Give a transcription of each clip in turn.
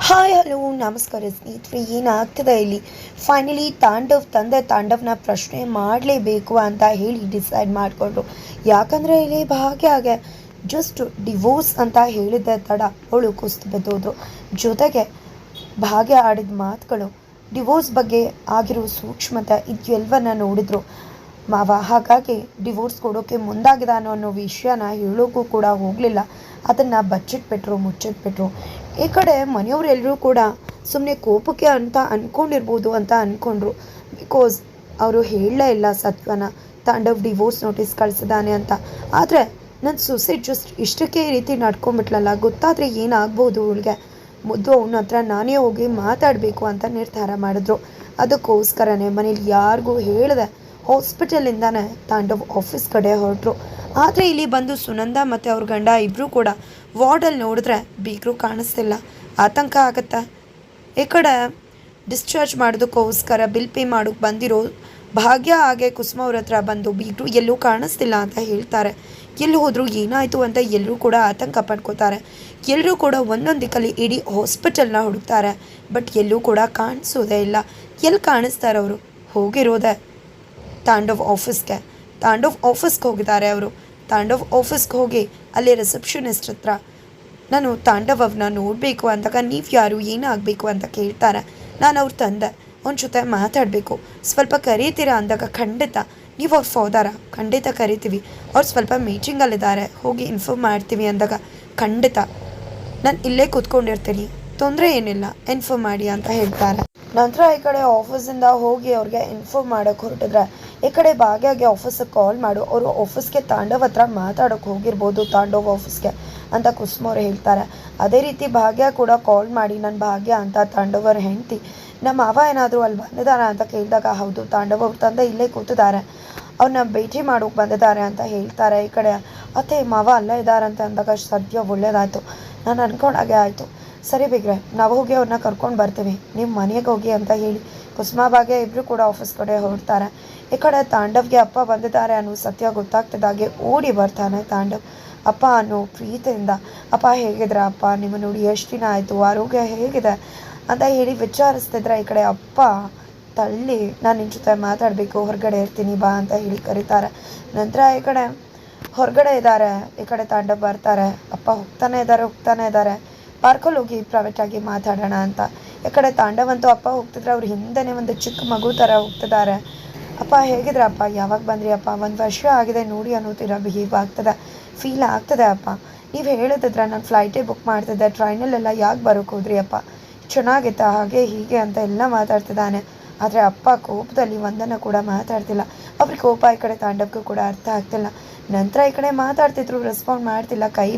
Hi hello ನಮಸ್ಕಾರ ಸ್ನೇಹಿತರೆ, ಏನಾಗ್ತದೆ ಇಲ್ಲಿ ಫೈನಲಿ ತಾಂಡವ್ನ ಪ್ರಶ್ನೆ ಮಾಡಲೇಬೇಕು ಅಂತ ಹೇಳಿ ಡಿಸೈಡ್ ಮಾಡಿಕೊಂಡ್ರು. ಯಾಕಂದರೆ ಇಲ್ಲಿ ಭಾಗ್ಯಗೆ ಜಸ್ಟ್ ಡಿವೋರ್ಸ್ ಅಂತ ಹೇಳಿದ್ದೆ ತಡ ಅವಳು ಕುಸ್ತು ಬಿದ್ದೋದ್ರು. ಜೊತೆಗೆ ಭಾಗ್ಯ ಆಡಿದ ಮಾತುಗಳು, ಡಿವೋರ್ಸ್ ಬಗ್ಗೆ ಆಗಿರೋ ಸೂಕ್ಷ್ಮತೆ ಇದೆಲ್ಲವನ್ನ ನೋಡಿದ್ರು ಮಾವ. ಹಾಗಾಗಿ ಡಿವೋರ್ಸ್ ಕೊಡೋಕ್ಕೆ ಮುಂದಾಗಿದ್ದಾನೋ ಅನ್ನೋ ವಿಷಯನ ಹೇಳೋಕ್ಕೂ ಕೂಡ ಹೋಗಲಿಲ್ಲ. ಅದನ್ನು ಮುಚ್ಚಿಟ್ಬಿಟ್ರು. ಈ ಕಡೆ ಮನೆಯವರೆಲ್ಲರೂ ಕೂಡ ಸುಮ್ಮನೆ ಕೋಪಕ್ಕೆ ಅಂತ ಅಂದ್ಕೊಂಡಿರ್ಬೋದು ಅಂತ ಅಂದ್ಕೊಂಡ್ರು. ಬಿಕಾಸ್ ಅವರು ಹೇಳಲೇ ಇಲ್ಲ ಸತ್ವನ, ತಾಂಡವ್ ಡಿವೋರ್ಸ್ ನೋಟಿಸ್ ಕಳಿಸಿದಾನೆ ಅಂತ. ಆದರೆ ನನ್ನ ಸೊಸೆ ಜಸ್ಟ್ ಇಷ್ಟಕ್ಕೆ ಈ ರೀತಿ ನಡ್ಕೊಂಬಿಟ್ಲಲ್ಲ, ಗೊತ್ತಾದರೆ ಏನಾಗ್ಬೋದು ಅವಳಿಗೆ, ಮೊದಲು ಅವನ ಹತ್ರ ನಾನೇ ಹೋಗಿ ಮಾತಾಡಬೇಕು ಅಂತ ನಿರ್ಧಾರ ಮಾಡಿದ್ರು. ಅದಕ್ಕೋಸ್ಕರನೇ ಮನೇಲಿ ಯಾರಿಗೂ ಹೇಳಿದೆ ಹಾಸ್ಪಿಟಲಿಂದಾನೆ ತಾಂಡವ್ ಆಫೀಸ್ ಕಡೆ ಹೊರಟರು. ಆದರೆ ಇಲ್ಲಿ ಬಂದು ಸುನಂದ ಮತ್ತು ಅವ್ರ ಗಂಡ ಇಬ್ಬರು ಕೂಡ ವಾರ್ಡಲ್ಲಿ ನೋಡಿದ್ರೆ ಬೀಗರು ಕಾಣಿಸ್ತಿಲ್ಲ. ಆತಂಕ ಆಗುತ್ತೆ. ಈ ಕಡೆ ಡಿಸ್ಚಾರ್ಜ್ ಮಾಡೋದಕ್ಕೋಸ್ಕರ ಬಿಲ್ ಪೇ ಮಾಡೋಕ್ಕೆ ಬಂದಿರೋ ಭಾಗ್ಯ ಹಾಗೆ ಕುಸುಮ ಅವ್ರ ಹತ್ರ ಬಂದು ಬೀಗರು ಎಲ್ಲೂ ಕಾಣಿಸ್ತಿಲ್ಲ ಅಂತ ಹೇಳ್ತಾರೆ. ಎಲ್ಲಿ ಹೋದ್ರು, ಏನಾಯಿತು ಅಂತ ಎಲ್ಲರೂ ಕೂಡ ಆತಂಕ ಪಡ್ಕೋತಾರೆ. ಎಲ್ಲರೂ ಕೂಡ ಒಂದೊಂದು ದಿಕ್ಕಲ್ಲಿ ಇಡೀ ಹಾಸ್ಪಿಟಲ್ನ ಹುಡುಕ್ತಾರೆ. ಬಟ್ ಎಲ್ಲೂ ಕೂಡ ಕಾಣಿಸೋದೇ ಇಲ್ಲ. ಎಲ್ಲಿ ಕಾಣಿಸ್ತಾರೆ ಅವರು? ಹೋಗಿರೋದೆ ತಾಂಡವ್ ಆಫೀಸ್ಗೆ ಹೋಗಿದ್ದಾರೆ ಅವರು. ತಾಂಡವ್ ಆಫೀಸ್ಗೆ ಹೋಗಿ ಅಲ್ಲಿ ರಿಸೆಪ್ಷನಿಸ್ಟ್ ಹತ್ರ ನಾನು ತಾಂಡವ್ನ ನೋಡಬೇಕು ಅಂದಾಗ ನೀವು ಯಾರು, ಏನಾಗಬೇಕು ಅಂತ ಕೇಳ್ತಾರೆ. ನಾನು ಅವ್ರ ತಂದೆ, ಅವನ ಜೊತೆ ಮಾತಾಡಬೇಕು, ಸ್ವಲ್ಪ ಕರೀತೀರಾ ಅಂದಾಗ ಖಂಡಿತ, ನೀವು ಅವ್ರ ಫಾದರ, ಖಂಡಿತ ಕರಿತೀವಿ, ಅವ್ರು ಸ್ವಲ್ಪ ಮೀಟಿಂಗಲ್ಲಿದ್ದಾರೆ, ಹೋಗಿ ಇನ್ಫಾರ್ಮ್ ಮಾಡ್ತೀವಿ ಅಂದಾಗ ಖಂಡಿತ ನಾನು ಇಲ್ಲೇ ಕೂತ್ಕೊಂಡಿರ್ತೀನಿ, ತೊಂದರೆ ಏನಿಲ್ಲ, ಇನ್ಫಾರ್ಮ್ ಮಾಡಿ ಅಂತ ಹೇಳ್ತಾರೆ. ನಂತರ ಈ ಕಡೆ ಆಫೀಸಿಂದ ಹೋಗಿ ಅವ್ರಿಗೆ ಇನ್ಫಾರ್ಮ್ ಮಾಡೋಕ್ಕೆ ಹೊರಟಿದ್ರೆ, ಈ ಕಡೆ ಭಾಗ್ಯಗೆ ಆಫೀಸಿಗೆ ಕಾಲ್ ಮಾಡು, ಅವರು ಆಫೀಸ್ಗೆ ತಾಂಡವ್ ಹತ್ರ ಮಾತಾಡೋಕ್ಕೆ ಹೋಗಿರ್ಬೋದು, ತಾಂಡವ್ ಆಫೀಸ್ಗೆ ಅಂತ ಕುಸುಮ ಅವ್ರು ಹೇಳ್ತಾರೆ. ಅದೇ ರೀತಿ ಭಾಗ್ಯ ಕೂಡ ಕಾಲ್ ಮಾಡಿ, ನನ್ನ ಭಾಗ್ಯ ಅಂತ ತಾಂಡವರ ಹೆಂಡತಿ, ನಮ್ಮ ಮಾವ ಏನಾದರೂ ಅಲ್ಲಿ ಬಂದಿದ್ದಾರೆ ಅಂತ ಕೇಳಿದಾಗ, ಹೌದು ತಾಂಡವ್ ಅವ್ರ ತಂದೆ ಇಲ್ಲೇ ಕೂತಿದ್ದಾರೆ, ಅವ್ರನ್ನ ಭೇಟಿ ಮಾಡೋಕೆ ಬಂದಿದ್ದಾರೆ ಅಂತ ಹೇಳ್ತಾರೆ. ಈ ಕಡೆ ಅತ್ತೆ ಮಾವ ಅಲ್ಲೇ ಇದ್ದಾರೆ ಅಂತ ಅಂದಾಗ ಸದ್ಯ ಒಳ್ಳೇದಾಯಿತು, ನಾನು ಅಂದ್ಕೊಂಡಾಗೆ ಆಯಿತು, ಸರಿ ಬಿಗ್ರೆ ನಾವು ಹೋಗಿ ಅವ್ರನ್ನ ಕರ್ಕೊಂಡು ಬರ್ತೀವಿ, ನಿಮ್ಮ ಮನೆಗೆ ಹೋಗಿ ಅಂತ ಹೇಳಿ ಕುಸುಮ ಭಾಗ್ಯ ಇಬ್ಬರು ಕೂಡ ಆಫೀಸ್ ಕಡೆ ಹೊರಡ್ತಾರೆ. ಈ ಕಡೆ ತಾಂಡವ್ಗೆ ಅಪ್ಪ ಬಂದಿದ್ದಾರೆ ಅನ್ನೋ ಸತ್ಯ ಗೊತ್ತಾಗ್ತಿದ್ದಾಗೆ ಓಡಿ ಬರ್ತಾನೆ ತಾಂಡವ್. ಅಪ್ಪ ಅನ್ನೋ ಪ್ರೀತಿಯಿಂದ, ಅಪ್ಪ ಹೇಗಿದ್ರ ಅಪ್ಪ, ನಿಮ್ಮ ನೋಡಿ ಎಷ್ಟು ದಿನ ಆಯಿತು, ಆರೋಗ್ಯ ಹೇಗಿದೆ ಅಂತ ಹೇಳಿ ವಿಚಾರಿಸ್ತಿದ್ರೆ, ಈ ಕಡೆ ಅಪ್ಪ ತಳ್ಳಿ ನಾನು ನಿನ್ನ ಜೊತೆ ಮಾತಾಡಬೇಕು, ಹೊರಗಡೆ ಇರ್ತೀನಿ ಬಾ ಅಂತ ಹೇಳಿ ಕರೀತಾರೆ. ನಂತರ ಈ ಕಡೆ ಹೊರಗಡೆ ಇದ್ದಾರೆ, ಈ ಕಡೆ ತಾಂಡವ್ ಬರ್ತಾರೆ. ಅಪ್ಪ ಹೋಗ್ತಾನೆ ಇದ್ದಾರೆ ಪಾರ್ಕಲ್ಲಿ ಹೋಗಿ ಪ್ರೈವೇಟಾಗಿ ಮಾತಾಡೋಣ ಅಂತ. ಈ ಕಡೆ ತಾಂಡವ್ ಅಂತೂ ಅಪ್ಪ ಹೋಗ್ತಿದ್ರೆ ಅವ್ರ ಹಿಂದೆನೇ ಒಂದು ಚಿಕ್ಕ ಮಗು ಥರ ಹೋಗ್ತಿದ್ದಾರೆ. ಅಪ್ಪ ಹೇಗಿದ್ರಪ್ಪ, ಯಾವಾಗ ಬಂದ್ರಿ ಅಪ್ಪ, 1 ವರ್ಷ ಆಗಿದೆ ನೋಡಿ ಅನ್ನೋತೀರ ಬಿಹೇವ್ ಆಗ್ತದೆ, ಫೀಲ್ ಆಗ್ತದೆ ಅಪ್ಪ, ನೀವು ಹೇಳಿದ್ರೆ ನಾನು ಫ್ಲೈಟೇ ಬುಕ್ ಮಾಡ್ತಿದ್ದೆ, ಟ್ರೈನಲ್ಲೆಲ್ಲ ಯಾಕೆ ಬರೋಕ್ಕೆ ಹೋದ್ರಿ ಅಪ್ಪ, ಚೆನ್ನಾಗಿತ್ತಾ ಹಾಗೆ ಹೀಗೆ ಅಂತ ಎಲ್ಲ ಮಾತಾಡ್ತಿದ್ದಾನೆ. ಆದರೆ ಅಪ್ಪ ಕೋಪದಲ್ಲಿ ಒಂದನ್ನು ಕೂಡ ಮಾತಾಡ್ತಿಲ್ಲ. ಅವ್ರಿಗೆ ಕೋಪ ಈ ಕಡೆ ತಾಂಡವ್ಗೂ ಕೂಡ ಅರ್ಥ ಆಗ್ತಿಲ್ಲ. ನಂತರ ಈ ಕಡೆ ಮಾತಾಡ್ತಿದ್ರು, ರೆಸ್ಪಾಂಡ್ ಮಾಡ್ತಿಲ್ಲ, ಕೈ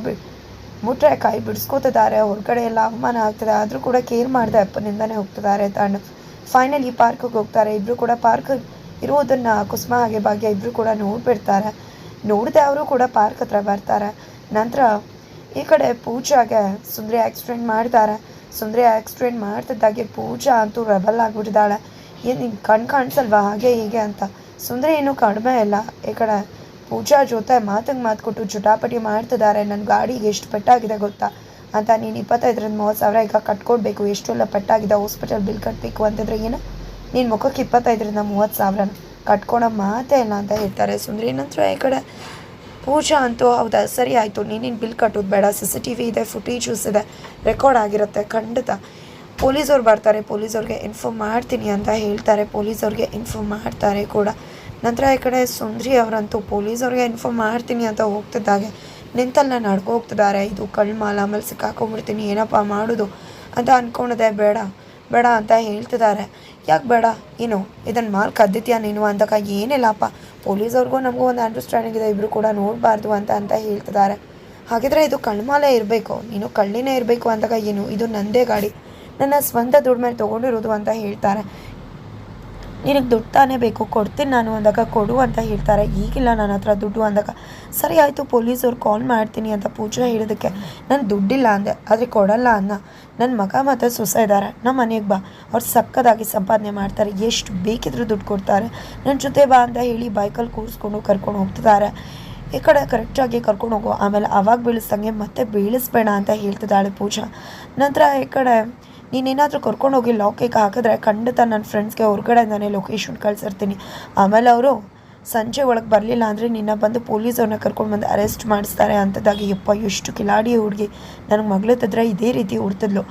ಬಿಡಿಸ್ಕೋತಿದ್ದಾರೆ. ಹೊರಗಡೆ ಎಲ್ಲ ಅವಮಾನ ಆಗ್ತದೆ, ಆದರೂ ಕೂಡ ಕೇರ್ ಮಾಡಿದೆ ಅಪ್ಪನಿಂದನೇ ಹೋಗ್ತಿದ್ದಾರೆ ತಾಂಡವ್. ಫೈನಲಿ ಪಾರ್ಕಿಗೆ ಹೋಗ್ತಾರೆ. ಇಬ್ಬರು ಕೂಡ ಪಾರ್ಕ್ ಇರೋದನ್ನು ಕುಸುಮ ಹಾಗೆ ಭಾಗ್ಯ ಇಬ್ಬರು ಕೂಡ ನೋಡಿದೆ ಅವರು ಕೂಡ ಪಾರ್ಕ್ ಹತ್ರ ಬರ್ತಾರೆ. ನಂತರ ಈ ಕಡೆ ಪೂಜಾಗೆ ಸುಂದರಿ ಆಕ್ಸಿಡೆಂಟ್ ಮಾಡ್ತಾರೆ. ಸುಂದರಿ ಆಕ್ಸಿಡೆಂಟ್ ಮಾಡ್ತಿದ್ದಾಗೆ ಪೂಜಾ ಅಂತೂ ರೆಬಲ್ ಆಗಿಬಿಟ್ಟಿದ್ದಾಳೆ. ಏನು ನಿಂಗೆ ಕಾಣಿಸಲ್ವಾ ಹಾಗೆ ಹೀಗೆ ಅಂತ. ಸುಂದರಿ ಏನೂ ಕಡಿಮೆ ಇಲ್ಲ. ಈ ಕಡೆ ಪೂಜಾ ಜೊತೆ ಮಾತು ಕೊಟ್ಟು ಜುಟಾಪಟಿ ಮಾಡ್ತಿದ್ದಾರೆ. ನನ್ನ ಗಾಡಿಗೆ ಎಷ್ಟು ಪೆಟ್ಟಾಗಿದೆ ಗೊತ್ತಾ ಅಂತ, ನೀನು 25,000-30,000 ಈಗ ಕಟ್ಕೊಡ್ಬೇಕು, ಎಷ್ಟೆಲ್ಲ ಪೆಟ್ಟಾಗಿದೆ, ಹಾಸ್ಪಿಟಲ್ ಬಿಲ್ ಕಟ್ಟಬೇಕು ಅಂತಿದ್ರೆ ಏನು, ನೀನು ಮುಖಕ್ಕೆ 25,000-30,000 ಕಟ್ಕೊಳೋ ಮಾತೇ ಇಲ್ಲ ಅಂತ ಹೇಳ್ತಾರೆ ಸುಂದರಿ. ನಂತರ ಈ ಕಡೆ ಪೂಜಾ ಅಂತೂ ಹೌದಾ ಸರಿ ಆಯಿತು, ನೀನೇನು ಬಿಲ್ ಕಟ್ಟೋದು ಬೇಡ, CCTV ಇದೆ, ಫುಟೇಜಸ್ ಇದೆ, ರೆಕಾರ್ಡ್ ಆಗಿರುತ್ತೆ, ಖಂಡಿತ ಪೊಲೀಸವ್ರು ಬರ್ತಾರೆ, ಪೊಲೀಸವ್ರಿಗೆ ಇನ್ಫಾರ್ಮ್ ಮಾಡ್ತೀನಿ ಅಂತ ಹೇಳ್ತಾರೆ. ಪೊಲೀಸವ್ರಿಗೆ ಇನ್ಫಾರ್ಮ್ ಮಾಡ್ತಾರೆ ಕೂಡ. ನಂತರ ಈ ಕಡೆ ಸುಂದರಿ ಅವರಂತೂ ಪೊಲೀಸವ್ರಿಗೆ ಇನ್ಫಾರ್ಮ್ ಮಾಡ್ತೀನಿ ಅಂತ ಹೋಗ್ತಿದ್ದಾಗೆ ನಿಂತಲ್ಲ ನಡ್ಕೊ ಹೋಗ್ತಿದ್ದಾರೆ. ಇದು ಕಳ್ಮಾಲ, ಆಮೇಲೆ ಸಿಕ್ಕಾಕೊಂಡ್ಬಿಡ್ತೀನಿ, ಏನಪ್ಪ ಮಾಡೋದು ಅಂತ ಅಂದ್ಕೊಂಡಿದೆ. ಬೇಡ ಅಂತ ಹೇಳ್ತಿದ್ದಾರೆ. ಯಾಕೆ ಬೇಡ, ಏನು ಇದನ್ನು ಮಾಲ್ ಕದ್ದಿತ್ಯಾ ನೀನು ಅಂದಾಗ, ಏನಿಲ್ಲಪ್ಪ ಪೊಲೀಸವ್ರಿಗೂ ನಮಗೂ ಒಂದು ಅಂಡರ್ಸ್ಟ್ಯಾಂಡಿಂಗ್ ಇದೆ, ಇಬ್ಬರು ಕೂಡ ನೋಡಬಾರ್ದು ಅಂತ ಹೇಳ್ತಿದ್ದಾರೆ. ಹಾಗಿದ್ರೆ ಇದು ಕಳ್ಮಾಲೆ ಇರಬೇಕು, ನೀನು ಕಳ್ಳಿನೇ ಇರಬೇಕು ಅಂದಾಗ, ಏನು ಇದು ನಂದೇ ಗಾಡಿ, ನನ್ನ ಸ್ವಂತ ದುಡ್ಡು ಮೇಲೆ ತೊಗೊಂಡಿರೋದು ಅಂತ ಹೇಳ್ತಾರೆ. ನಿನಗೆ ದುಡ್ಡು ತಾನೇ ಬೇಕು, ಕೊಡ್ತೀನಿ ನಾನು ಅಂದಾಗ ಕೊಡು ಅಂತ ಹೇಳ್ತಾರೆ. ಈಗಿಲ್ಲ ನನ್ನ ಹತ್ರ ದುಡ್ಡು ಅಂದಾಗ, ಸರಿ ಆಯಿತು ಪೊಲೀಸವ್ರು ಕಾಲ್ ಮಾಡ್ತೀನಿ ಅಂತ ಪೂಜಾ ಹೇಳಿದಕ್ಕೆ ನಾನು ದುಡ್ಡಿಲ್ಲ ಅಂದೆ, ಆದರೆ ಕೊಡಲ್ಲ ಅನ್ನ, ನನ್ನ ಮಗ ಮತ್ತು ಸೊಸೆ ಇದ್ದಾರೆ, ನಮ್ಮ ಮನೆಗೆ ಬಾ, ಅವ್ರು ಸಕ್ಕದಾಗಿ ಸಂಪಾದನೆ ಮಾಡ್ತಾರೆ, ಎಷ್ಟು ಬೇಕಿದ್ರೂ ದುಡ್ಡು ಕೊಡ್ತಾರೆ, ನನ್ನ ಜೊತೆ ಬಾ ಅಂತ ಹೇಳಿ ಬೈಕಲ್ಲಿ ಕೂರಿಸ್ಕೊಂಡು ಕರ್ಕೊಂಡು ಹೋಗ್ತಿದ್ದಾರೆ. ಈ ಕಡೆ ಕರೆಕ್ಟಾಗಿ ಕರ್ಕೊಂಡು ಹೋಗೋ, ಆಮೇಲೆ ಅವಾಗ ಬೀಳಿಸ್ದಂಗೆ ಮತ್ತೆ ಬೀಳಿಸ್ಬೇಡ ಅಂತ ಹೇಳ್ತಿದ್ದಾಳೆ ಪೂಜಾ. ನಂತರ ಈ ಕಡೆ ನೀನೇನಾದರೂ ಕರ್ಕೊಂಡೋಗಿ ಲಾಕಿಗೆ ಹಾಕಿದ್ರೆ ಖಂಡಿತ ನನ್ನ ಫ್ರೆಂಡ್ಸ್ಗೆ ಹೊರಗಡೆಯಿಂದನೇ ಲೊಕೇಶನ್ ಕಳಿಸಿರ್ತೀನಿ. ಆಮೇಲೆ ಅವರು ಸಂಜೆ ಒಳಗೆ ಬರಲಿಲ್ಲ ಅಂದರೆ ನಿನ್ನ ಬಂದು ಪೊಲೀಸವ್ರನ್ನ ಕರ್ಕೊಂಡು ಬಂದು ಅರೆಸ್ಟ್ ಮಾಡಿಸ್ತಾರೆ ಅಂಥದ್ದಾಗಿ. ಯಪ್ಪ ಎಷ್ಟು ಕಿಲಾಡಿ ಹುಡುಗಿ, ನನಗೆ ಮಗಳತ್ತಿದ್ರೆ ಇದೇ ರೀತಿ ಹುಡ್ತಿದ್ಲು.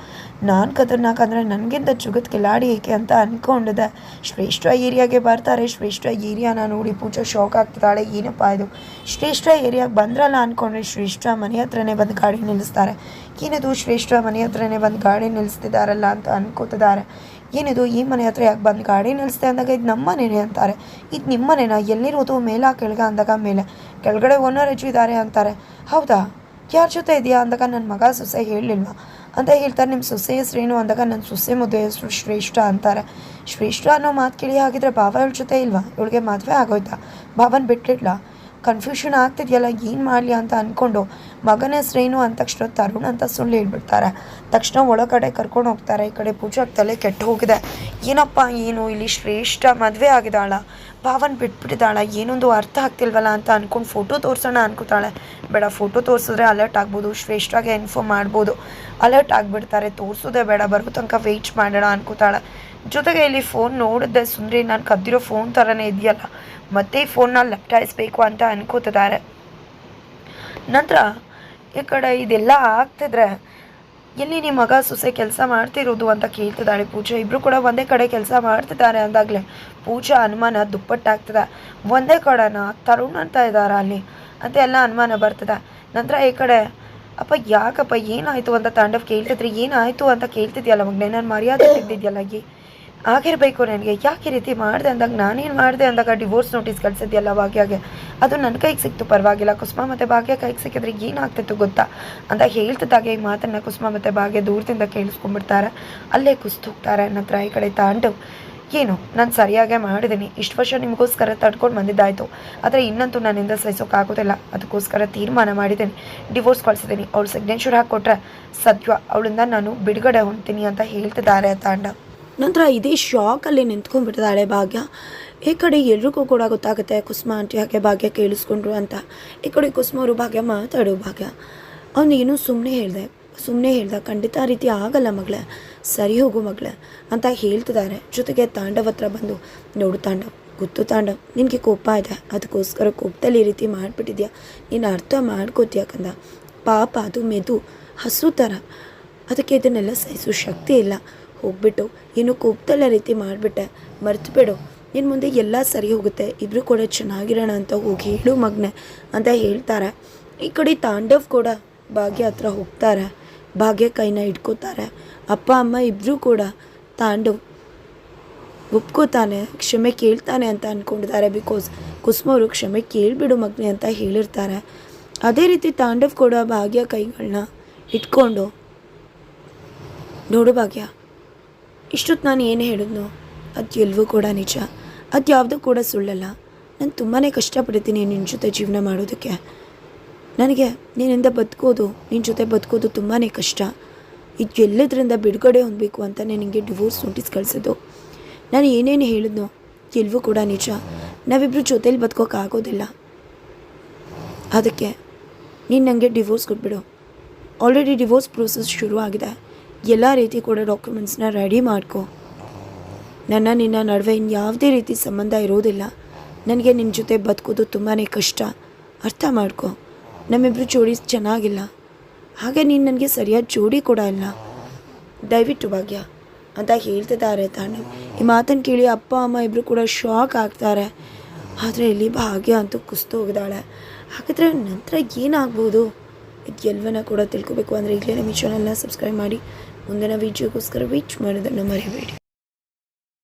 ನಾನು ಖತರ್ನಾಕಂದರೆ ನನಗಿಂತ ಜಗತ್ ಕಿಲಾಡಿ ಏಕೆ ಅಂತ ಅಂದ್ಕೊಂಡಿದ್ದೆ. ಶ್ರೇಷ್ಠ ಏರಿಯಾಗೆ ಬರ್ತಾರೆ. ಶ್ರೇಷ್ಠ ಏರಿಯಾನ ನೋಡಿ ಪೂಜಾ ಶಾಕ್ ಆಗ್ತಿದ್ದಾಳೆ. ಏನಪ್ಪ ಇದು ಶ್ರೇಷ್ಠ ಏರಿಯಾಗೆ ಬಂದ್ರಲ್ಲ ಅಂದ್ಕೊಂಡ್ರೆ ಶ್ರೇಷ್ಠ ಮನೆ ಹತ್ರನೇ ಬಂದು ಗಾಡಿ ನಿಲ್ಲಿಸ್ತಾರೆ. ಏನಿದು ಶ್ರೇಷ್ಠ ಮನೆ ಹತ್ರನೇ ಬಂದು ಗಾಡಿ ನಿಲ್ಲಿಸ್ತಿದ್ದಾರಲ್ಲ ಅಂತ ಅನ್ಕೋತಿದ್ದಾರೆ. ಏನಿದು ಈ ಮನೆ ಹತ್ರ ಯಾಕೆ ಬಂದು ಗಾಡಿ ನಿಲ್ಲಿಸ್ತೆ ಅಂದಾಗ ಇದು ನಮ್ಮ ಮನೆಯೇ ಅಂತಾರೆ. ಇದು ನಿಮ್ಮ ಮನೆನಾ? ಎಲ್ಲಿರೋದು? ಮೇಲ ಕೆಳಗೆ ಅಂದಾಗ ಮೇಲೆ. ಕೆಳಗಡೆ ಓನರ್ ಇದ್ದಾರೆ ಅಂತಾರೆ. ಹೌದಾ, ಯಾರ ಜೊತೆ ಇದೆಯಾ ಅಂದಾಗ ನನ್ನ ಮಗ ಸೊಸೆ ಹೇಳಲಿಲ್ವಾ ಅಂತ ಹೇಳ್ತಾರೆ. ನಿಮ್ಮ ಸೊಸೆ ಹೆಸ್ರೇನು ಅಂದಾಗ ನನ್ನ ಸೊಸೆ ಮುದ್ದೆ ಹೆಸರು ಶ್ರೇಷ್ಠ ಅಂತಾರೆ. ಶ್ರೇಷ್ಠ ಅನ್ನೋ ಮಾತು ಕೇಳಿ ಹಾಗಿದ್ರೆ ಭಾವ ಇವಳ ಜೊತೆ ಇಲ್ವಾ? ಇವಳಿಗೆ ಮದುವೆ ಆಗೋಯ್ತಾ? ಭಾವನ ಬಿಟ್ಟಿಡ್ಲಾ? ಕನ್ಫ್ಯೂಷನ್ ಆಗ್ತಿದೆಯಲ್ಲ, ಏನು ಮಾಡಲಿ ಅಂತ ಅಂದ್ಕೊಂಡು ಮಗನ ಹೆಸ್ರೇನು ಅಂದ ತಕ್ಷಣ ತರುಣ್ ಅಂತ ಸುಳ್ಳು ಹೇಳ್ಬಿಡ್ತಾರೆ. ತಕ್ಷಣ ಒಳಗಡೆ ಕರ್ಕೊಂಡು ಹೋಗ್ತಾರೆ. ಈ ಕಡೆ ಪೂಜಾಗೆ ತಲೆ ಕೆಟ್ಟು ಹೋಗಿದೆ. ಏನಪ್ಪ ಏನು ಇಲ್ಲಿ ಶ್ರೇಷ್ಠ ಮದುವೆ ಆಗಿದ್ದಾಳ, ಭಾವನ ಬಿಟ್ಬಿಟ್ಟಿದ್ದಾಳ, ಏನೊಂದು ಅರ್ಥ ಆಗ್ತಿಲ್ವಲ್ಲ ಅಂತ ಅಂದ್ಕೊಂಡು ಫೋಟೋ ತೋರಿಸೋಣ ಅನ್ಕೋತಾಳೆ. ಬೇಡ, ಫೋಟೋ ತೋರಿಸಿದ್ರೆ ಅಲರ್ಟ್ ಆಗ್ಬೋದು, ಶ್ರೇಷ್ಠಗೆ ಇನ್ಫಾರ್ಮ್ ಮಾಡ್ಬೋದು. ಅಲರ್ಟ್ ಆಗಿಬಿಡ್ತಾರೆ. ತೋರಿಸೋದೇ ಬೇಡ, ಬರೋ ತನಕ ವೆಯ್ಟ್ ಮಾಡೋಣ ಅನ್ಕೋತಾಳೆ. ಜೊತೆಗೆ ಇಲ್ಲಿ ಫೋನ್ ನೋಡಿದ್ದೆ ಸುಂದ್ರಿ, ನಾನು ಕದ್ದಿರೋ ಫೋನ್ ಥರನೇ ಇದೆಯಲ್ಲ, ಮತ್ತೆ ಈ ಫೋನ್ನ ಲಪ್ಟಾಯಿಸ್ಬೇಕು ಅಂತ ಅನ್ಕೋತಿದ್ದಾರೆ. ನಂತರ ಈ ಕಡೆ ಇದೆಲ್ಲ ಆಗ್ತಿದ್ರೆ ಎಲ್ಲಿ ನಿಮ್ಮ ಮಗ ಸೊಸೆ ಕೆಲಸ ಮಾಡ್ತಿರೋದು ಅಂತ ಕೇಳ್ತಿದ್ದಾಳೆ ಪೂಜಾ. ಇಬ್ಬರು ಕೂಡ ಒಂದೇ ಕಡೆ ಕೆಲಸ ಮಾಡ್ತಿದ್ದಾರೆ ಅಂದಾಗಲೇ ಪೂಜಾ ಅನುಮಾನ ದುಪ್ಪಟ್ಟಾಗ್ತದೆ. ಒಂದೇ ಕಡೆನ ತರುಣ್ ಅಂತ ಇದ್ದಾರೆ ಅಲ್ಲಿ ಅಂತ ಎಲ್ಲ ಅನುಮಾನ ಬರ್ತದೆ. ನಂತರ ಈ ಕಡೆ ಅಪ್ಪ ಯಾಕಪ್ಪ ಏನಾಯಿತು ಅಂತ ತಾಂಡವ್ ಕೇಳ್ತಿದ್ರಿ. ಏನಾಯಿತು ಅಂತ ಕೇಳ್ತಿದ್ಯಲ್ಲ ಮಗನೇ, ನಾನು ಮರ್ಯಾದೆ ತೆಗ್ದಿದ್ಯಲ್ಲ ಆಗಿರಬೇಕು ನನಗೆ, ಯಾಕೆ ಈ ರೀತಿ ಮಾಡಿದೆ ಅಂದಾಗ ನಾನೇನು ಮಾಡಿದೆ ಅಂದಾಗ ಡಿವೋರ್ಸ್ ನೋಟಿಸ್ ಕಳಿಸಿದ್ಯಲ್ಲ ಭಾಗ್ಯಗೆ, ಅದು ನನ್ನ ಕೈಗೆ ಸಿಕ್ತು ಪರವಾಗಿಲ್ಲ, ಕುಸುಮ ಮತ್ತು ಭಾಗ್ಯ ಕೈಗೆ ಸಿಕ್ಕಿದ್ರೆ ಏನಾಗ್ತಿತ್ತು ಗೊತ್ತಾ ಅಂತ ಹೇಳ್ತಿದ್ದಾಗೆ ಈ ಮಾತನ್ನು ಕುಸುಮ ಮತ್ತು ಭಾಗ್ಯ ದೂರದಿಂದ ಕೇಳಿಸ್ಕೊಂಡ್ಬಿಡ್ತಾರೆ. ಅಲ್ಲೇ ಕುಸ್ತು ಹೋಗ್ತಾರೆ. ನಂತರ ಈ ಕಡೆ ತಾಂಡವ್, ಏನು ನಾನು ಸರಿಯಾಗೇ ಮಾಡಿದ್ದೀನಿ, ಇಷ್ಟು ವರ್ಷ ನಿಮಗೋಸ್ಕರ ತಡ್ಕೊಂಡು ಬಂದಿದ್ದಾಯಿತು, ಆದರೆ ಇನ್ನಂತೂ ನನ್ನಿಂದ ಸಹಿಸೋಕ್ಕಾಗೋದಿಲ್ಲ. ಅದಕ್ಕೋಸ್ಕರ ತೀರ್ಮಾನ ಮಾಡಿದ್ದೀನಿ, ಡಿವೋರ್ಸ್ ಕಳಿಸಿದ್ದೀನಿ. ಅವಳು ಸಿಗ್ನೇಚರ್ ಹಾಕಿಕೊಟ್ರೆ ಸತ್ಯ ಅವಳಿಂದ ನಾನು ಬಿಡುಗಡೆ ಹೊಂದ್ತೀನಿ ಅಂತ ಹೇಳ್ತಿದ್ದಾರೆ ತಾಂಡವ್. ನಂತರ ಇದೇ ಶಾಕಲ್ಲಿ ನಿಂತ್ಕೊಂಡ್ಬಿಟ್ಟಿದ್ದಾಳೆ ಭಾಗ್ಯ. ಈ ಕಡೆ ಎಲ್ರಿಗೂ ಕೂಡ ಗೊತ್ತಾಗುತ್ತೆ ಕುಸುಮ ಆಂಟಿ ಹಾಗೆ ಭಾಗ್ಯ ಕೇಳಿಸ್ಕೊಂಡ್ರು ಅಂತ. ಈ ಕಡೆ ಕುಸುಮ ಅವರು ಭಾಗ್ಯ ಮಾತಾಡು ಭಾಗ್ಯ, ಅವನೇನು ಸುಮ್ಮನೆ ಹೇಳ್ದೆ ಖಂಡಿತ ಆ ರೀತಿ ಆಗಲ್ಲ ಮಗಳೇ, ಸರಿ ಹೋಗು ಮಗಳೇ ಅಂತ ಹೇಳ್ತಿದ್ದಾರೆ. ಜೊತೆಗೆ ತಾಂಡವ್ ಹತ್ರ ಬಂದು, ನೋಡು ತಾಂಡವ್, ಗೊತ್ತು ತಾಂಡವ್ ನಿನಗೆ ಕೋಪ ಇದೆ, ಅದಕ್ಕೋಸ್ಕರ ಕೋಪದಲ್ಲಿ ಈ ರೀತಿ ಮಾಡಿಬಿಟ್ಟಿದ್ಯಾ, ನೀನು ಅರ್ಥ ಮಾಡ್ಕೋತೀಯ ಕಂದ, ಪಾಪ ಅದು ಮೆದು ಹಸು ಥರ, ಅದಕ್ಕೆ ಇದನ್ನೆಲ್ಲ ಸಹಿಸೋ ಶಕ್ತಿ ಇಲ್ಲ. ಹೋಗ್ಬಿಟ್ಟು ಇನ್ನು ಕೋಪದಲ್ಲ ರೀತಿ ಮಾಡಿಬಿಟ್ಟೆ, ಮರ್ತ್ಬಿಡು, ನಿನ್ನ ಮುಂದೆ ಎಲ್ಲ ಸರಿ ಹೋಗುತ್ತೆ, ಇಬ್ಬರು ಕೂಡ ಚೆನ್ನಾಗಿರೋಣ ಅಂತ ಹೋಗಿ ಹೇಳು ಮಗನೆ ಅಂತ ಹೇಳ್ತಾರೆ. ಈ ಕಡೆ ತಾಂಡವ್ ಕೂಡ ಭಾಗ್ಯ ಹತ್ರ ಹೋಗ್ತಾರೆ. ಭಾಗ್ಯ ಕೈನ ಇಟ್ಕೋತಾರೆ. ಅಪ್ಪ ಅಮ್ಮ ಇಬ್ಬರೂ ಕೂಡ ತಾಂಡವ್ ಒಪ್ಕೋತಾನೆ, ಕ್ಷಮೆ ಕೇಳ್ತಾನೆ ಅಂತ ಅಂದ್ಕೊಂಡಿದ್ದಾರೆ. ಬಿಕಾಸ್ ಕುಸುಮವರು ಕ್ಷಮೆ ಕೇಳಿಬಿಡು ಮಗನೆ ಅಂತ ಹೇಳಿರ್ತಾರೆ. ಅದೇ ರೀತಿ ತಾಂಡವ್ ಕೂಡ ಭಾಗ್ಯ ಕೈಗಳನ್ನ ಇಟ್ಕೊಂಡು, ನೋಡು ಭಾಗ್ಯ, ಇಷ್ಟೊತ್ತು ನಾನು ಏನು ಹೇಳಿದ್ನೋ ಅದು ಎಲ್ಲವೂ ಕೂಡ ನಿಜ, ಅದು ಯಾವುದೂ ಕೂಡ ಸುಳ್ಳಲ್ಲ. ನಾನು ತುಂಬಾ ಕಷ್ಟಪಡ್ತೀನಿ ನಿನ್ನ ಜೊತೆ ಜೀವನ ಮಾಡೋದಕ್ಕೆ. ನನಗೆ ನಿನ್ನಿಂದ ನಿನ್ನ ಜೊತೆ ಬದುಕೋದು ತುಂಬಾ ಕಷ್ಟ. ಇದು ಎಲ್ಲದರಿಂದ ಬಿಡುಗಡೆ ಹೊಂದಬೇಕು ಅಂತ ನಿನಗೆ ಡಿವೋರ್ಸ್ ನೋಟಿಸ್ ಕಳಿಸಿದ್ದು. ನಾನು ಏನೇನು ಹೇಳಿದ್ನೋ ಎಲ್ಲವೂ ಕೂಡ ನಿಜ. ನಾವಿಬ್ಬರು ಜೊತೇಲಿ ಬದುಕೋಕ್ಕಾಗೋದಿಲ್ಲ. ಅದಕ್ಕೆ ನೀನು ನನಗೆ ಡಿವೋರ್ಸ್ ಕೊಟ್ಬಿಡು. ಆಲ್ರೆಡಿ ಡಿವೋರ್ಸ್ ಪ್ರೋಸೆಸ್ ಶುರು ಆಗಿದೆ. ಎಲ್ಲ ರೀತಿ ಕೂಡ ಡಾಕ್ಯುಮೆಂಟ್ಸ್ನ ರೆಡಿ ಮಾಡ್ಕೊ. ನಿನ್ನ ನಡುವೆ ಯಾವುದೇ ರೀತಿ ಸಂಬಂಧ ಇರೋದಿಲ್ಲ. ನನಗೆ ನಿನ್ನ ಜೊತೆ ಬದುಕೋದು ತುಂಬಾ ಕಷ್ಟ, ಅರ್ಥ ಮಾಡ್ಕೊ. ನಮ್ಮಿಬ್ಬರು ಜೋಡಿ ಚೆನ್ನಾಗಿಲ್ಲ, ಹಾಗೆ ನೀನು ನನಗೆ ಸರಿಯಾದ ಜೋಡಿ ಕೂಡ ಇಲ್ಲ, ದಯವಿಟ್ಟು ಭಾಗ್ಯ ಅಂತ ಹೇಳ್ತಿದ್ದಾರೆ ತಾಂಡವ್. ಈ ಮಾತನ್ನು ಕೇಳಿ ಅಪ್ಪ ಅಮ್ಮ ಇಬ್ಬರು ಕೂಡ ಶಾಕ್ ಆಗ್ತಾರೆ. ಆದರೆ ಇಲ್ಲಿ ಭಾಗ್ಯ ಅಂತೂ ಕುಸ್ತು ಹೋಗಿದ್ದಾಳೆ. ಹಾಗಾದರೆ ನಂತರ ಏನಾಗ್ಬೋದು ಇದೆಲ್ಲವನ್ನ ಕೂಡ ತಿಳ್ಕೊಬೇಕು ಅಂದರೆ ಈಗಲೇ ನಮ್ಮ ಚಾನಲ್ನ ಸಬ್ಸ್ಕ್ರೈಬ್ ಮಾಡಿ. ಮುಂದಿನ ವೀಡಿಯೋಗೋಸ್ಕರ ವೇಟ್ ಮಾಡೋದನ್ನು ಮರಿಬೇಡಿ.